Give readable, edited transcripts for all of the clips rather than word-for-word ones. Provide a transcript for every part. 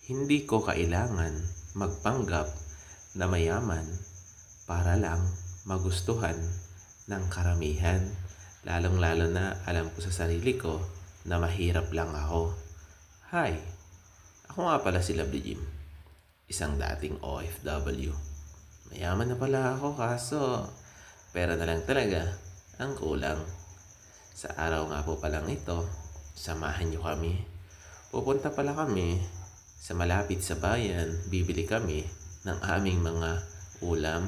Hindi ko kailangan magpanggap na mayaman para lang magustuhan ng karamihan. Lalong-lalo na alam ko sa sarili ko na mahirap lang ako. Hi, ako nga pala si Lovely Jim, isang dating OFW. Mayaman na pala ako kaso pera na lang talaga ang kulang. Sa araw nga po palang ito, samahan niyo kami. Pupunta pala kami sa malapit sa bayan, bibili kami ng aming mga ulam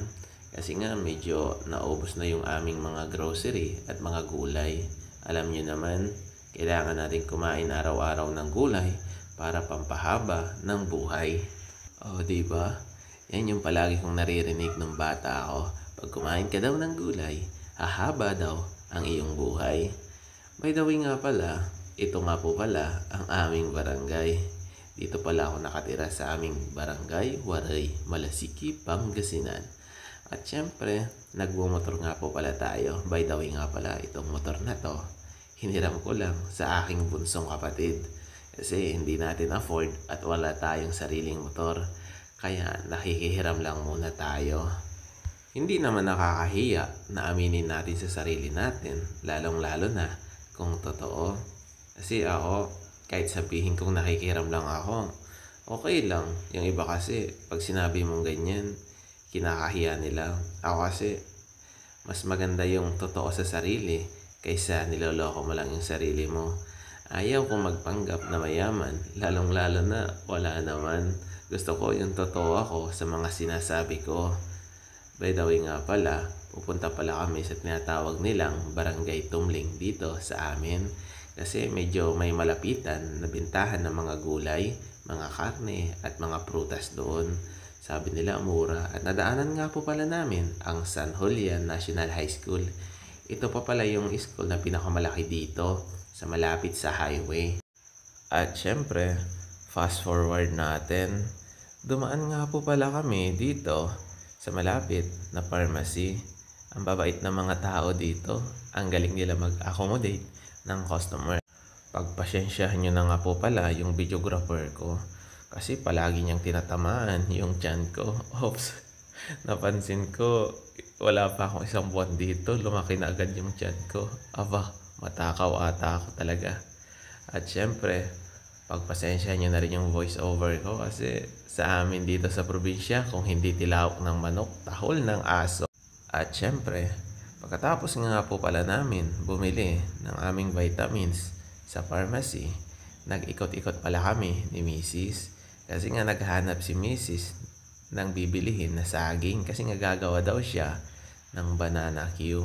kasi nga medyo naubos na yung aming mga grocery at mga gulay. Alam niyo naman, kailangan natin kumain araw-araw ng gulay para pampahaba ng buhay. O, diba? Yan yung palagi kong naririnig ng bata ako. Pag kumain ka daw ng gulay, hahaba daw ang iyong buhay. By the way nga pala, ito nga po pala ang aming barangay. Dito pala ako nakatira sa aming barangay, Waray, Malasiki, Pangasinan. At syempre, nagmumotor nga po pala tayo. By the way nga pala, itong motor na to, hiniram ko lang sa aking bunsong kapatid. Kasi hindi natin afford at wala tayong sariling motor. Kaya nakikihiram lang muna tayo. Hindi naman nakakahiya na aminin natin sa sarili natin, lalong-lalo na kung totoo. Kasi ako, kahit sabihin kong nakikihiram lang ako, okay lang. Yung iba kasi, pag sinabi mong ganyan, kinakahiya nila. Ako kasi, mas maganda yung totoo sa sarili kaysa niloloko mo lang yung sarili mo. Ayaw kong magpanggap na mayaman, lalong-lalo na wala naman. Gusto ko yung totoo ako sa mga sinasabi ko. By the way nga pala, pupunta pala kami sa tinatawag nilang Barangay Tumling dito sa amin. Kasi medyo may malapitan na bintahan ng mga gulay, mga karne at mga prutas doon. Sabi nila mura at nadaanan nga po pala namin ang San Julian National High School. Ito pa pala yung school na pinakamalaki dito sa malapit sa highway. At syempre, fast forward natin, dumaan nga po pala kami dito sa malapit na pharmacy. Ang babait ng mga tao dito, ang galing nila mag-accommodate ng customer. Pagpasensyahan nyo na nga po pala yung videographer ko kasi palagi niyang tinatamaan yung tiyan ko. Oops, napansin ko wala pa akong isang buwan dito, lumaki na agad yung tiyan ko. Aba, matakaw ata ako talaga. At syempre, pagpasensyahan nyo na rin yung voice over ko kasi sa amin dito sa probinsya, kung hindi tilawak ng manok, tahol ng aso. At syempre, pagkatapos nga po pala namin bumili ng aming vitamins sa pharmacy, nag-ikot-ikot pala kami ni Mrs. Kasi nga naghanap si Mrs. ng bibilihin na saging kasi nga gagawa daw siya ng banana Q.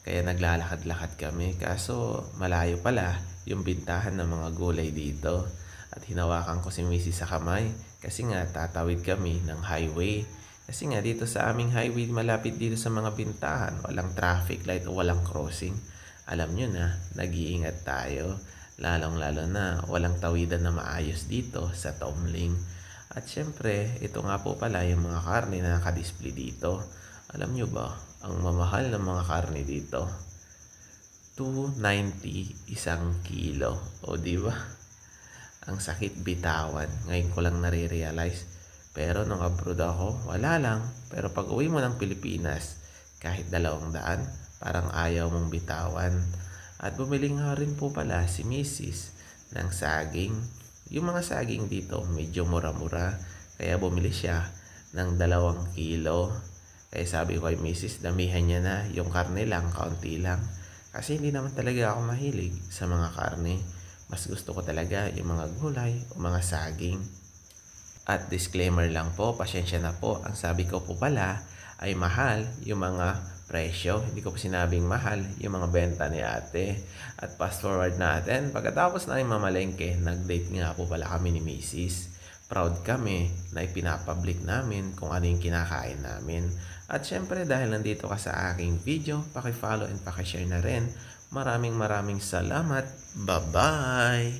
Kaya naglalakad-lakad kami kaso malayo pala yung bintahan ng mga gulay dito. At hinawakan ko si Mrs. sa kamay kasi nga tatawid kami ng highway. Kasi nga dito sa aming highway, malapit dito sa mga bintahan, walang traffic light o walang crossing. Alam nyo na, nag-iingat tayo. Lalong-lalo na walang tawidan na maayos dito sa Tumling. At syempre, ito nga po pala yung mga karne na nakadisplay dito. Alam nyo ba, ang mamahal ng mga karne dito, 290 isang kilo. O diba? Ang sakit bitawan. Ngayon ko lang nare-realize. Pero nung abroad ako, wala lang. Pero pag uwi mo ng Pilipinas, kahit 200, parang ayaw mong bitawan. At bumili nga rin po pala si Mrs. ng saging. Yung mga saging dito medyo mura-mura. Kaya bumili siya ng 2 kilo. Kaya sabi ko kay Mrs. damihan niya na, yung karne lang, kaunti lang. Kasi hindi naman talaga ako mahilig sa mga karne. Mas gusto ko talaga yung mga gulay o mga saging. At disclaimer lang po, pasensya na po. Ang sabi ko po pala ay mahal yung mga presyo. Hindi ko po sinabing mahal yung mga benta ni ate. At fast forward natin, pagkatapos na mamalengke, nag-date nga po pala kami ni Mrs. Proud kami na ipinapublic namin kung ano yung kinakain namin. At syempre dahil nandito ka sa aking video, paki-follow and paki-share na rin. Maraming salamat. Bye-bye!